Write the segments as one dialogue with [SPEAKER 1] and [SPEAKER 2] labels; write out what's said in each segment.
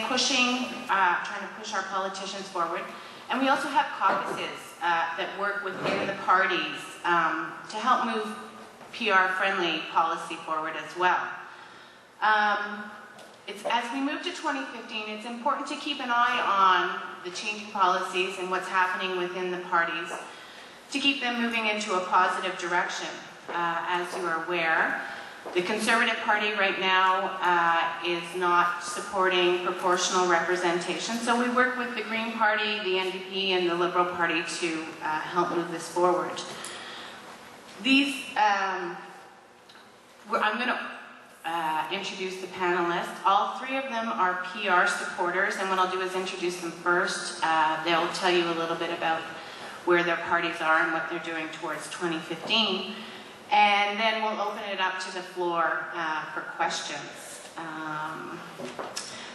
[SPEAKER 1] trying to push our politicians forward. And we also have caucuses that work within the parties to help move PR-friendly policy forward as well. As we move to 2015, it's important to keep an eye on the changing policies and what's happening within the parties to keep them moving into a positive direction. As you are aware, the Conservative Party right now is not supporting proportional representation, so we work with the Green Party, the NDP, and the Liberal Party to help move this forward. I'm going to introduce the panelists. All three of them are PR supporters, and what I'll do is introduce them first. They'll tell you a little bit about where their parties are and what they're doing towards 2015. And then we'll open it up to the floor for questions.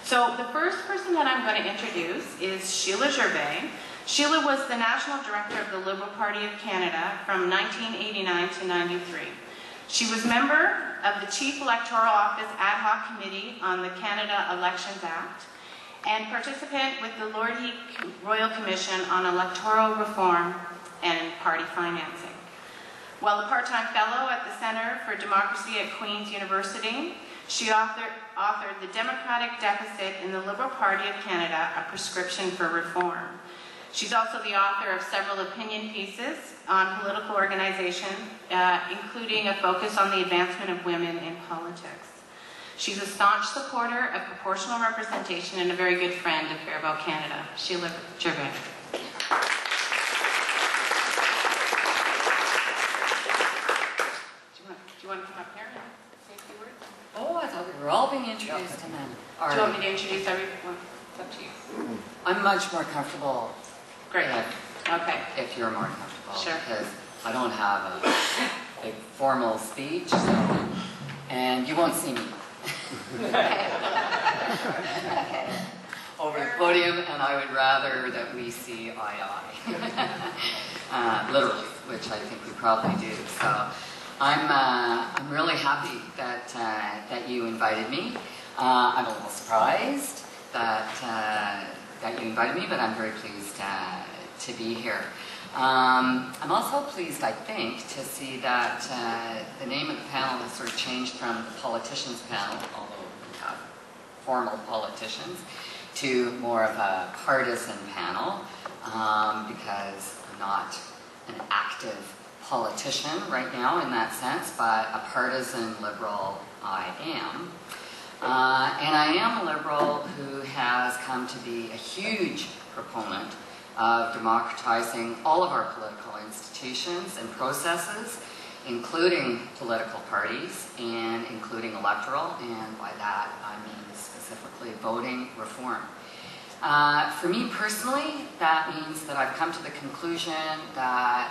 [SPEAKER 1] So the first person that I'm going to introduce is Sheila Gervais. Sheila was the National Director of the Liberal Party of Canada from 1989 to 93. She was member of the Chief Electoral Office Ad Hoc Committee on the Canada Elections Act and participant with the Lord Heath Royal Commission on Electoral Reform and Party Financing. While a part-time fellow at the Centre for Democracy at Queen's University, she authored The Democratic Deficit in the Liberal Party of Canada, A Prescription for Reform. She's also the author of several opinion pieces on political organization, including a focus on the advancement of women in politics. She's a staunch supporter of proportional representation and a very good friend of Faribault Canada. Sheila Gervais. Do you want to come up here and say a few words?
[SPEAKER 2] Oh, I thought we were all being introduced and then...
[SPEAKER 1] Do you want me to introduce everyone? It's up to you.
[SPEAKER 2] I'm much more comfortable.
[SPEAKER 1] Great. Okay.
[SPEAKER 2] If you're more comfortable.
[SPEAKER 1] Sure.
[SPEAKER 2] Because I don't have a big formal speech, so, and you won't see me. Over the podium, and I would rather that we see eye to eye. Literally, which I think we probably do. So I'm really happy that you invited me. I'm a little surprised that you invited me, but I'm very pleased to be here. I'm also pleased, I think, to see that the name of the panel has sort of changed from the politicians panel, although we have formal politicians, to more of a partisan panel, because I'm not an active politician right now in that sense, but a partisan liberal I am. And I am a liberal who has come to be a huge proponent of democratizing all of our political institutions and processes, including political parties and including electoral, and by that I mean specifically voting reform. For me personally, that means that I've come to the conclusion that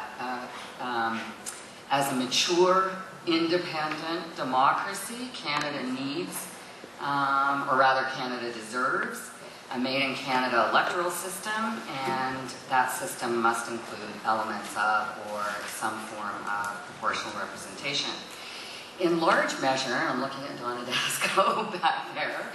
[SPEAKER 2] as a mature, independent democracy, Canada needs, or rather Canada deserves, a made-in-Canada electoral system, and that system must include elements of or some form of proportional representation. In large measure, I'm looking at Donna Dasco back there,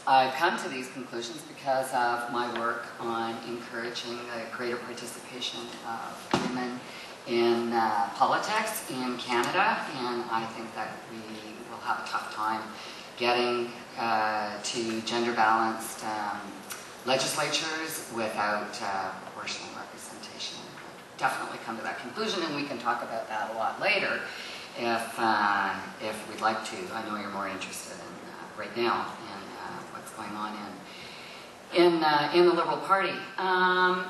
[SPEAKER 2] I've come to these conclusions because of my work on encouraging the greater participation of women in politics in Canada, and I think that we will have a tough time getting to gender-balanced legislatures without proportional representation. Definitely come to that conclusion, and we can talk about that a lot later if we'd like to. I know you're more interested in right now in what's going on in the Liberal Party.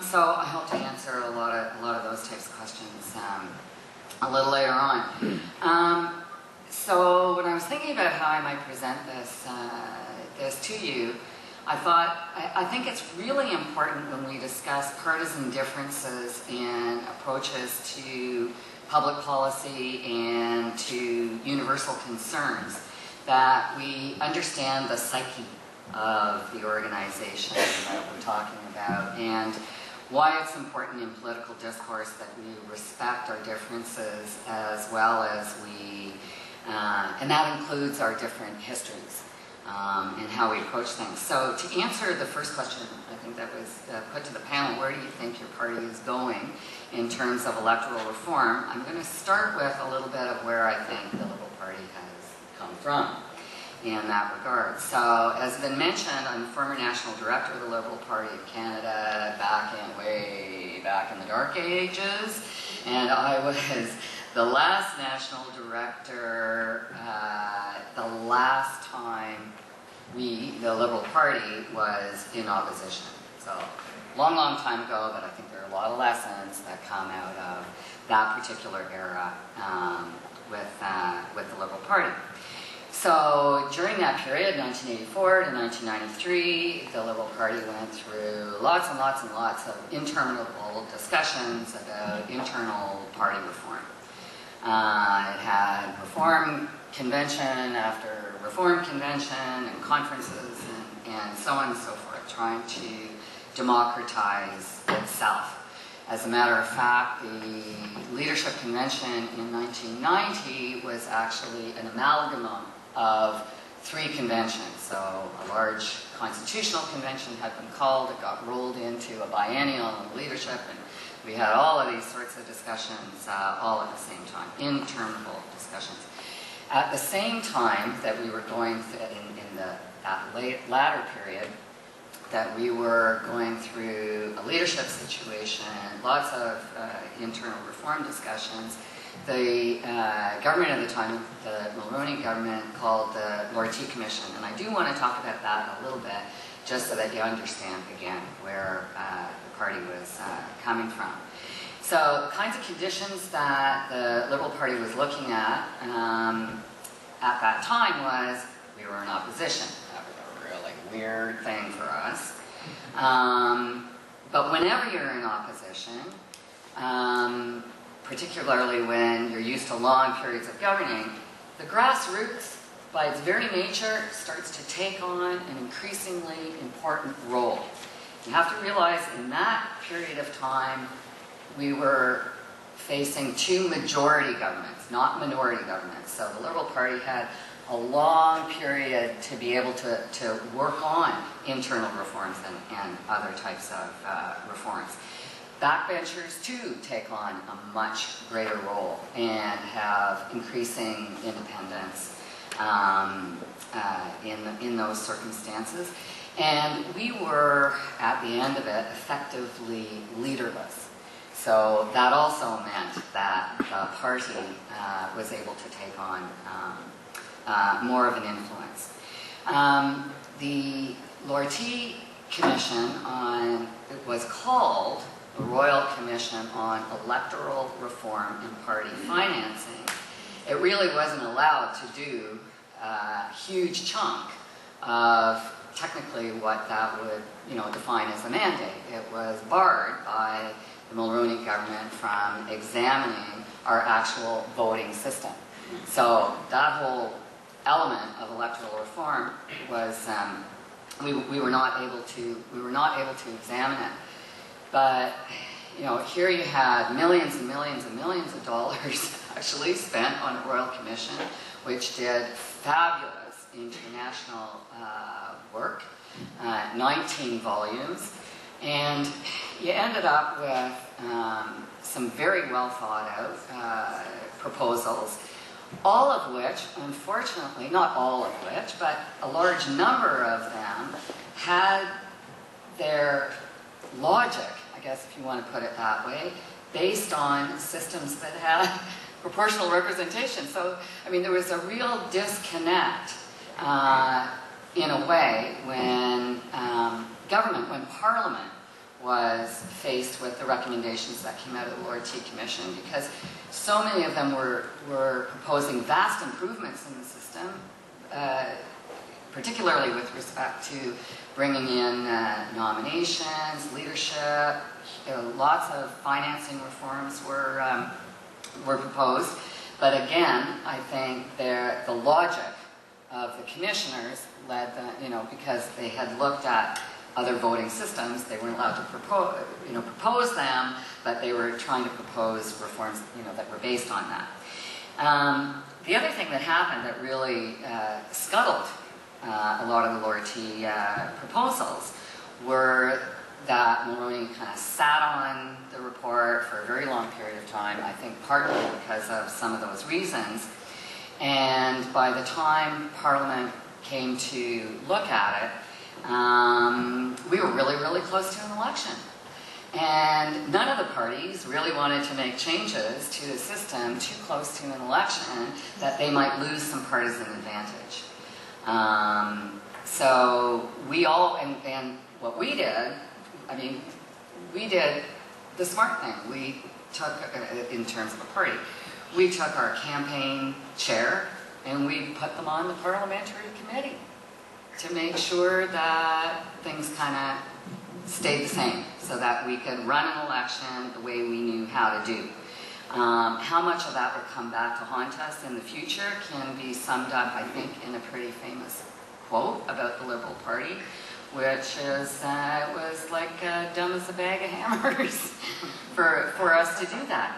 [SPEAKER 2] So I hope to answer a lot of those types of questions a little later on. So when I was thinking about how I might present this to you, I think it's really important when we discuss partisan differences in approaches to public policy and to universal concerns that we understand the psyche of the organization that we're talking about, and why it's important in political discourse that we respect our differences as well as we, and that includes our different histories. and how we approach things. So to answer the first question, I think that was put to the panel, where do you think your party is going in terms of electoral reform? I'm going to start with a little bit of where I think the Liberal Party has come from in that regard. So, as has been mentioned, I'm the former National Director of the Liberal Party of Canada way back in the dark ages, and I was the last National Director the last time the Liberal Party was in opposition. So, long time ago, but I think there are a lot of lessons that come out of that particular era with the Liberal Party. So during that period, 1984 to 1993, the Liberal Party went through lots and lots and lots of interminable discussions about internal party reform. It had reform convention after reform convention and conferences and so on and so forth, trying to democratize itself. As a matter of fact, the Leadership Convention in 1990 was actually an amalgam of 3 conventions. So a large constitutional convention had been called, it got rolled into a biennial leadership, and we had all of these sorts of discussions all at the same time, interminable discussions. At the same time that we were going in that latter period, that we were going through a leadership situation, lots of internal reform discussions. The government at the time, the Mulroney government, called the Lortie Commission, and I do want to talk about that a little bit, just so that you understand again where the party was coming from. So, the kinds of conditions that the Liberal Party was looking at that time was we were in opposition. That was a really weird thing for us. But whenever you're in opposition, particularly when you're used to long periods of governing, the grassroots, by its very nature, starts to take on an increasingly important role. You have to realize in that period of time, we were facing 2 majority governments, not minority governments. So the Liberal Party had a long period to be able to work on internal reforms and other types of reforms. Backbenchers, too, take on a much greater role and have increasing independence in those circumstances. And we were, at the end of it, effectively leaderless. So that also meant that the party was able to take on more of an influence. The Lortie Commission it was called the Royal Commission on Electoral Reform and Party Financing. It really wasn't allowed to do a huge chunk of technically what that would define as a mandate. It was barred by the Mulroney government from examining our actual voting system. So that whole element of electoral reform was we were not able to examine it. But here you had millions and millions and millions of dollars actually spent on a Royal Commission, which did fabulous international work, 19 volumes, and you ended up with some very well thought out proposals, all of which, unfortunately, not all of which, but a large number of them had their logic, I guess if you want to put it that way, based on systems that had proportional representation. So, I mean, there was a real disconnect in a way when when Parliament was faced with the recommendations that came out of the Lortie Commission, because so many of them were proposing vast improvements in the system, particularly with respect to bringing in nominations, leadership. Lots of financing reforms were proposed. But again, I think the logic of the commissioners led them, because they had looked at other voting systems, they weren't allowed to propose them, but they were trying to propose reforms, that were based on that. The other thing that happened that really scuttled a lot of the Lower T proposals were that Mulroney kind of sat on the report for a very long period of time, I think partly because of some of those reasons. And by the time Parliament came to look at it, we were really, really close to an election. And none of the parties really wanted to make changes to the system too close to an election that they might lose some partisan advantage. So we all, and what we did, I mean, we did the smart thing. We took, in terms of a party, we took our campaign chair and we put them on the parliamentary committee to make sure that things kind of stayed the same so that we could run an election the way we knew how to do. How much of that would come back to haunt us in the future can be summed up, I think, in a pretty famous quote about the Liberal Party, which is, it was like dumb as a bag of hammers for us to do that.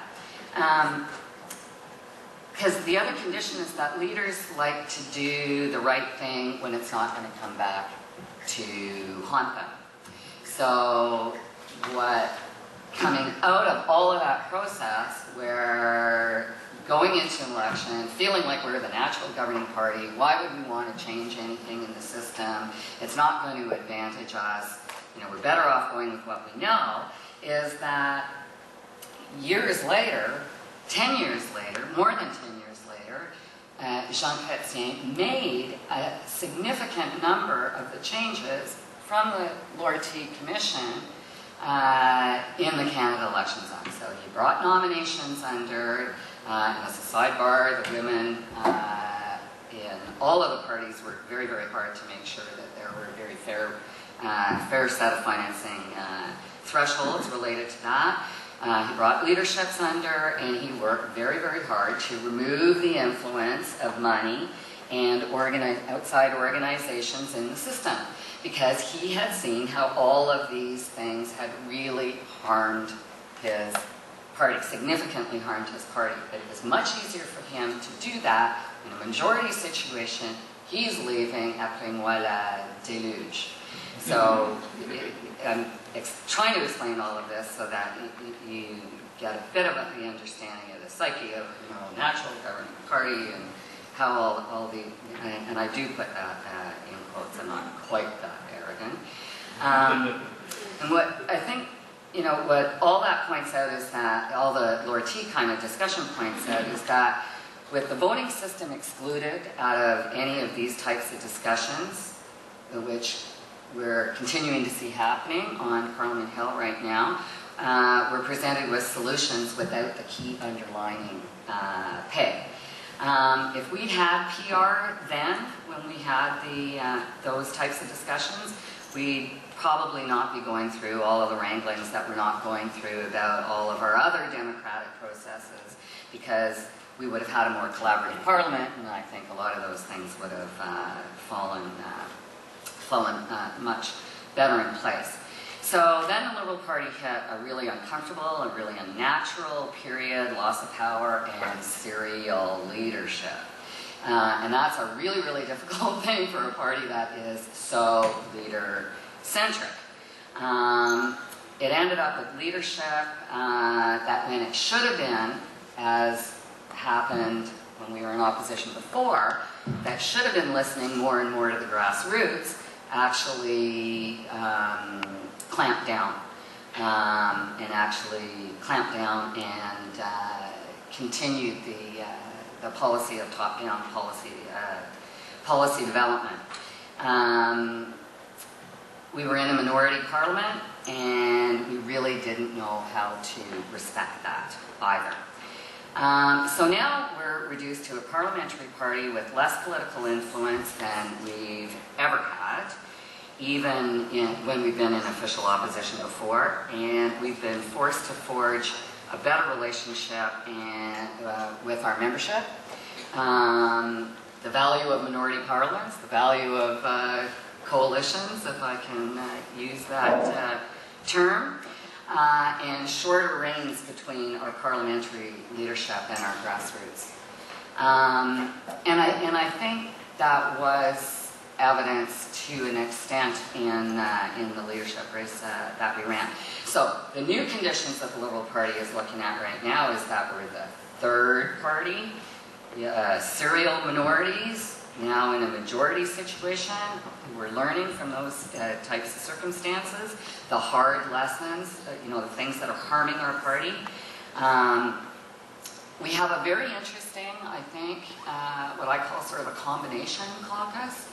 [SPEAKER 2] Because the other condition is that leaders like to do the right thing when it's not going to come back to haunt them. So what coming out of all of that process, where going into an election, feeling like we're the natural governing party, why would we want to change anything in the system? It's not going to advantage us. You know, we're better off going with what we know, is that years later, 10 years later, more than 10 years later, Jean Chrétien made a significant number of the changes from the Lord T Commission in the Canada Elections Act. So he brought nominations under, and as a sidebar, the women in all of the parties worked very, very hard to make sure that there were a very fair set of financing thresholds related to that. He brought leaderships under, and he worked very, very hard to remove the influence of money and outside organizations in the system, because he had seen how all of these things had really harmed his party, significantly harmed his party. But it was much easier for him to do that in a majority situation. He's leaving après moi la déluge. So I'm trying to explain all of this so that you get a bit of the understanding of the psyche of, you know, natural governing party and how all the, and I do put that in quotes, I'm not quite that arrogant. And what I think, you know, what all that points out is that, all the Lord T kind of discussion points out is that with the voting system excluded out of any of these types of discussions, which we're continuing to see happening on Parliament Hill right now, we're presented with solutions without the key underlining peg. If we'd had PR then, when we had those types of discussions, we'd probably not be going through all of the wranglings that we're not going through about all of our other democratic processes, because we would have had a more collaborative parliament, and I think a lot of those things would have fallen much better in place. So then the Liberal Party hit a really uncomfortable, a really unnatural period, loss of power, and serial leadership. And that's a really, really difficult thing for a party that is so leader-centric. It ended up with leadership that, when it should have been, as happened when we were in opposition before, that should have been listening more and more to the grassroots, actually clamped down and continued the policy of top-down policy development. We were in a minority parliament, and we really didn't know how to respect that either. So now we're reduced to a parliamentary party with less political influence than we've ever had, even when we've been in official opposition before, and we've been forced to forge a better relationship with our membership. The value of minority parliaments, the value of coalitions, if I can use that term, and shorter reigns between our parliamentary leadership and our grassroots. And I think that was evidence to an extent in the leadership race that we ran. So the new conditions that the Liberal Party is looking at right now is that we're the third party, serial minorities, now in a majority situation. We're learning from those types of circumstances, the hard lessons, the things that are harming our party. We have a very interesting, I think, what I call sort of a combination caucus,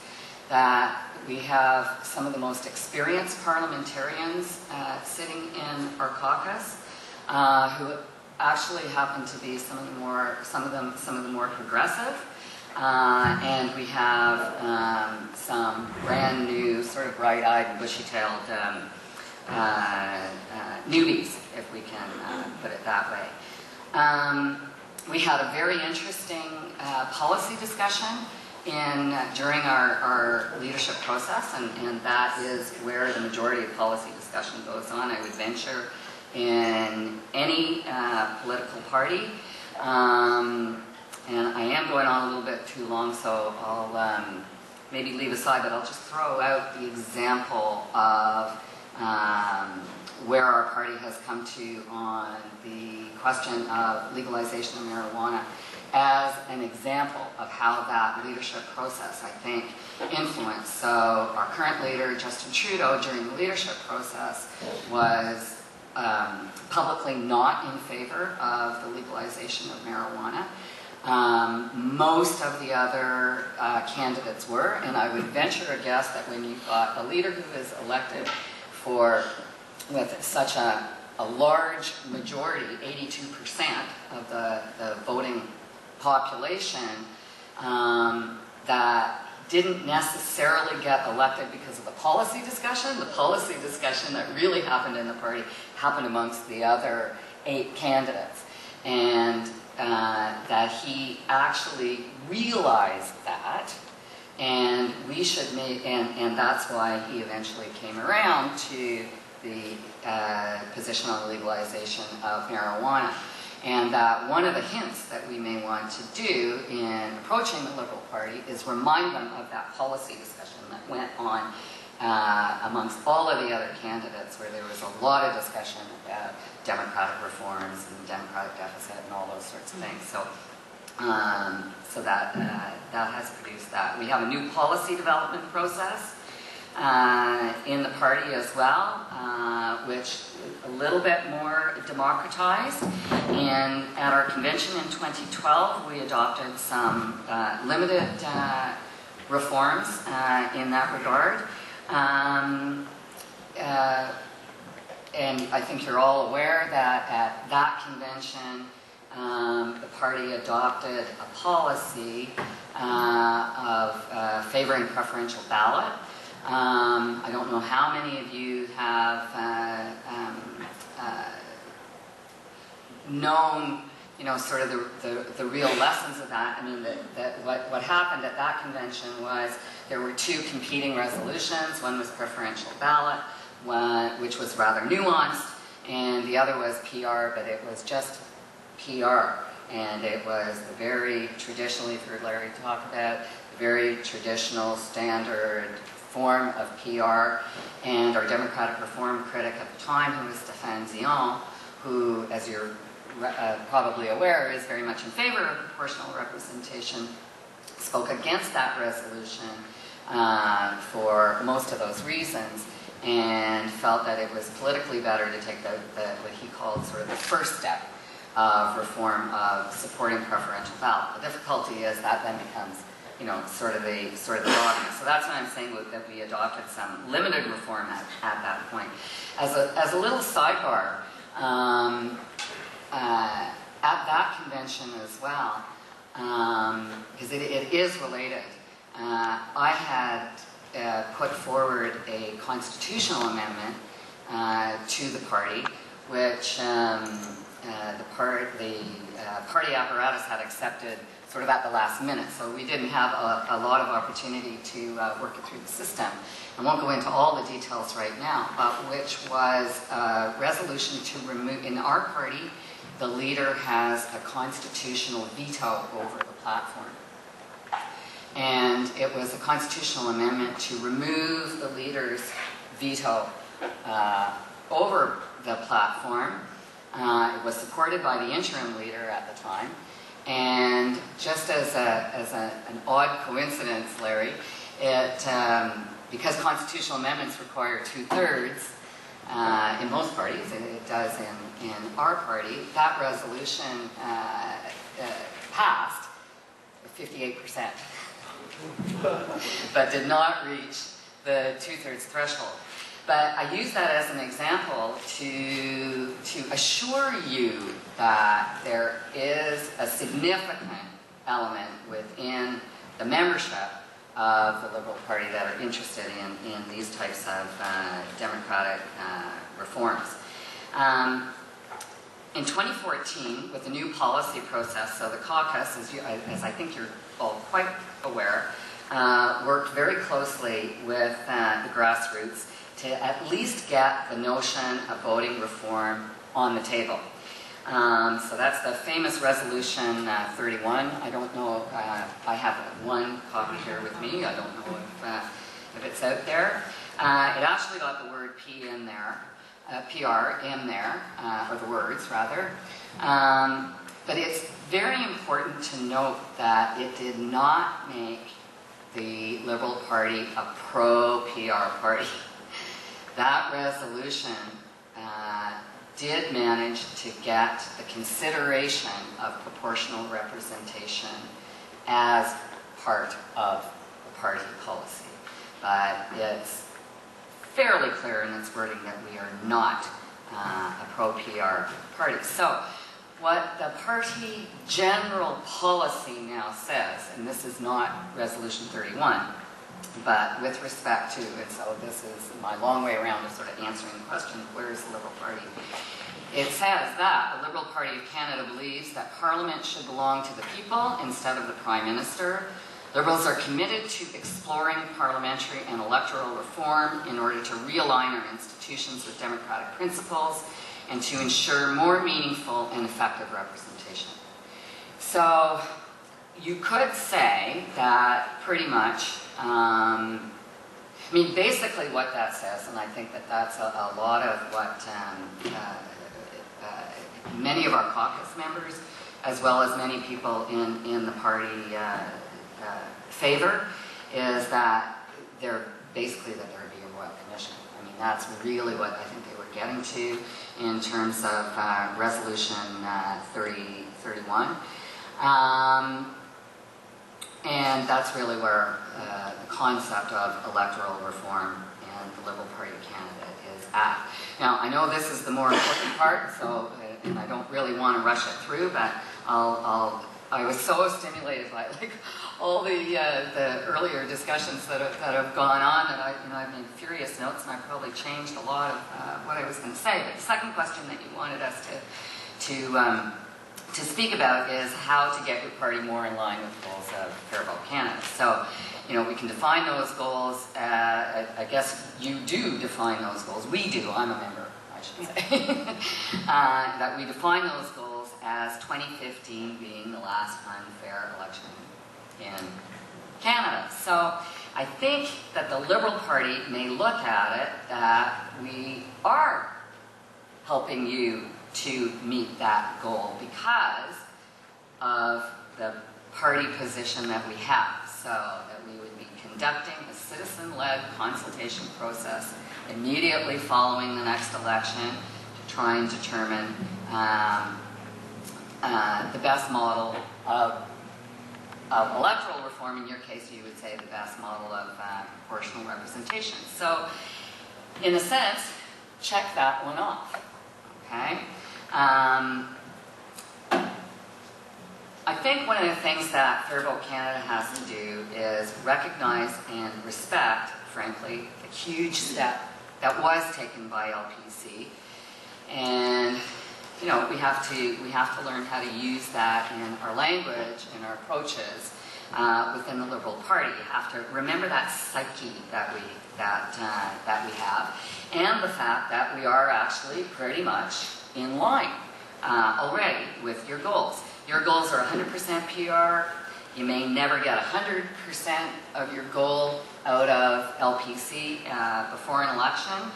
[SPEAKER 2] that we have some of the most experienced parliamentarians sitting in our caucus, who actually happen to be some of the more progressive. And we have some brand new, sort of bright-eyed and bushy-tailed newbies, if we can put it that way. We had a very interesting policy discussion during our leadership process, and that is where the majority of policy discussion goes on, I would venture, in any political party. And I am going on a little bit too long, so I'll maybe leave aside, but I'll just throw out the example of where our party has come to on the question of legalization of marijuana as an example of how that leadership process, I think, influenced. So our current leader, Justin Trudeau, during the leadership process was publicly not in favor of the legalization of marijuana. Most of the other candidates were, and I would venture a guess that when you've got a leader who is elected with such a large majority, 82% of the voting population, that didn't necessarily get elected because of the policy discussion. The policy discussion that really happened in the party happened amongst the other 8 candidates. And that he actually realized that, and we should make, and that's why he eventually came around to the position on the legalization of marijuana. And that one of the hints that we may want to do in approaching the Liberal Party is remind them of that policy discussion that went on amongst all of the other candidates, where there was a lot of discussion about democratic reforms and democratic deficit and all those sorts of things. So that has produced that. We have a new policy development process in the party as well, which is a little bit more democratized. And at our convention in 2012, we adopted some limited reforms in that regard. And I think you're all aware that at that convention, the party adopted a policy of favoring preferential ballot. I don't know how many of you have known, sort of the real lessons of that. I mean, what happened at that convention was there were 2 competing resolutions. One was preferential ballot, which was rather nuanced, and the other was PR, but it was just PR. And it was the very traditionally, you've heard Larry talk about, the very traditional standard form of PR. And our democratic reform critic at the time, who was Stéphane Dion, who, as you're probably aware, is very much in favor of proportional representation, spoke against that resolution for most of those reasons, and felt that it was politically better to take what he called sort of the first step of reform of supporting preferential ballot. The difficulty is that then becomes, sort of the dogma. So that's why I'm saying that we adopted some limited reform at that point. As a little sidebar, at that convention as well, because it is related, I had put forward a constitutional amendment to the party, which the party apparatus had accepted sort of at the last minute. So we didn't have a lot of opportunity to work it through the system. I won't go into all the details right now, but which was a resolution to remove, in our party, the leader has a constitutional veto over the platform. And it was a constitutional amendment to remove the leader's veto over the platform. It was supported by the interim leader at the time. And just as an odd coincidence, Larry, because constitutional amendments require 2/3 in most parties, and it does in our party, that resolution passed 58%, but did not reach the 2/3 threshold. But I use that as an example to assure you that there is a significant element within the membership of the Liberal Party that are interested in these types of democratic reforms. In 2014, with the new policy process, so the caucus, as I think you're all quite aware, worked very closely with the grassroots to at least get the notion of voting reform on the table. So that's the famous Resolution 31. I don't know, I have one copy here with me. I don't know if it's out there. It actually got the word P in there, PR in there, or the words rather. But it's very important to note that it did not make the Liberal Party a pro-PR party. That resolution did manage to get the consideration of proportional representation as part of the party policy. But it's fairly clear in its wording that we are not a pro-PR party. So what the party general policy now says, and this is not Resolution 31, but with respect to, and so this is my long way around of sort of answering the question, where is the Liberal Party? It says that the Liberal Party of Canada believes that Parliament should belong to the people instead of the Prime Minister. Liberals are committed to exploring parliamentary and electoral reform in order to realign our institutions with democratic principles and to ensure more meaningful and effective representation. So you could say that pretty much, I mean, basically what that says, and I think that that's a lot of what many of our caucus members, as well as many people in the party favor, is that there be a royal commission. I mean, that's really what I think they were getting to in terms of Resolution 31. And that's really where the concept of electoral reform and the Liberal Party of Canada is at. Now, I know this is the more important part, so and I don't really want to rush it through, but I was so stimulated by all the earlier discussions that have gone on that I've made furious notes, and I probably changed a lot of what I was going to say. But the second question that you wanted us to speak about is how to get your party more in line with the goals of Fair Vote Canada. So, we can define those goals. I guess you do define those goals. We do. I'm a member, I should say. That we define those goals as 2015 being the last unfair election in Canada. So I think that the Liberal Party may look at it that we are helping you to meet that goal because of the party position that we have. So that we would be conducting a citizen-led consultation process immediately following the next election to try and determine the best model of electoral reform. In your case, you would say the best model of proportional representation. So, in a sense, check that one off. Okay? I think one of the things that Fair Vote Canada has to do is recognize and respect, frankly, the huge step that was taken by LPC, and we have to learn how to use that in our language and our approaches within the Liberal Party. You have to remember that psyche that we have, and the fact that we are actually pretty much in line already with your goals. Your goals are 100% PR. You may never get 100% of your goal out of LPC before an election.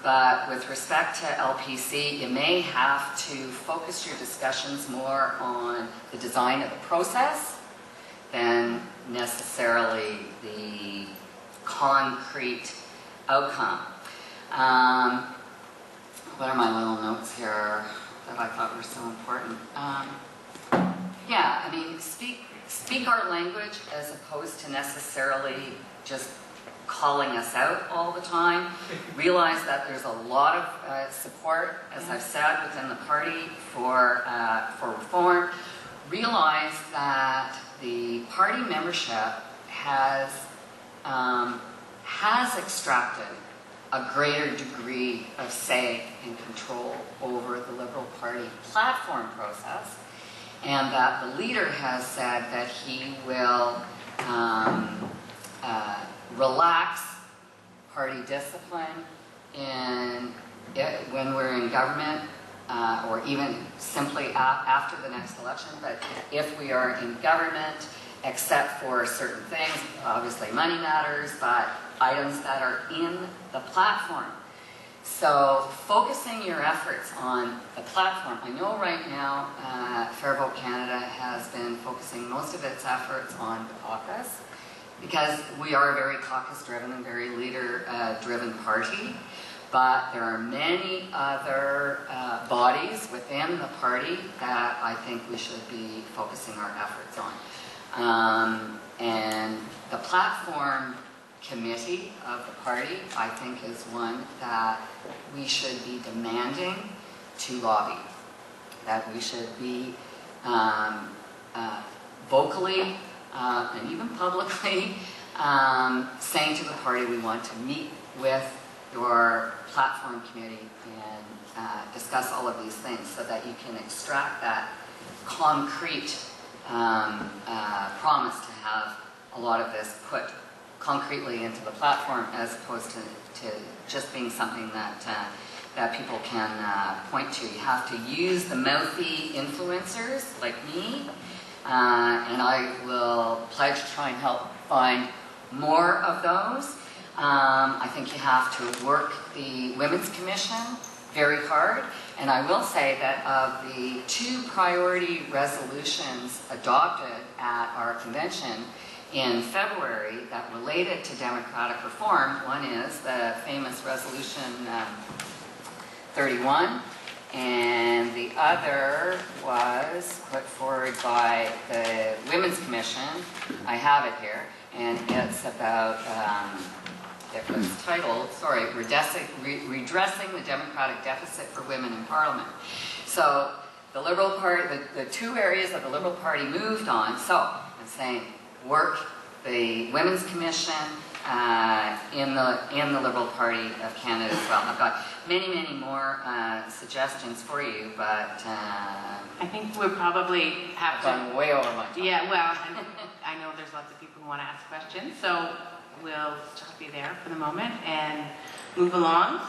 [SPEAKER 2] But with respect to LPC, you may have to focus your discussions more on the design of the process than necessarily the concrete outcome. What are my little notes here that I thought were so important? Yeah, I mean, speak our language as opposed to necessarily just calling us out all the time. Realize that there's a lot of support, as I've said, within the party for reform. Realize that the party membership has extracted a greater degree of say and control over the Liberal Party platform process, and that the leader has said that he will relax party discipline when we're in government, or even simply after the next election. But if we are in government, except for certain things, obviously money matters, but items that are in the platform. So focusing your efforts on the platform. I know right now Fair Vote Canada has been focusing most of its efforts on the caucus, because we are a very caucus-driven and very leader-driven party. But there are many other bodies within the party that I think we should be focusing our efforts on. And the platform committee of the party, I think, is one that we should be demanding to lobby. That we should be vocally and even publicly saying to the party, we want to meet with your platform committee and discuss all of these things, so that you can extract that concrete promise to have a lot of this put concretely into the platform, as opposed to just being something that people can point to. You have to use the mouthy influencers like me, and I will pledge to try and help find more of those. I think you have to work the Women's Commission very hard, and I will say that of the 2 priority resolutions adopted at our convention in February that related to democratic reform, one is the famous Resolution 31, and the other was put forward by the Women's Commission. I have it here, and it's about, it was titled, Redressing the Democratic Deficit for Women in Parliament. So the Liberal Party, the 2 areas that the Liberal Party moved on, so I'm saying work the Women's Commission in the Liberal Party of Canada as well. I've got many, many more suggestions for you, but
[SPEAKER 1] I think we'll probably have to...
[SPEAKER 2] I've gone way over my time.
[SPEAKER 1] Yeah, well, I know there's lots of people who want to ask questions, so we'll stop you there for the moment and move along.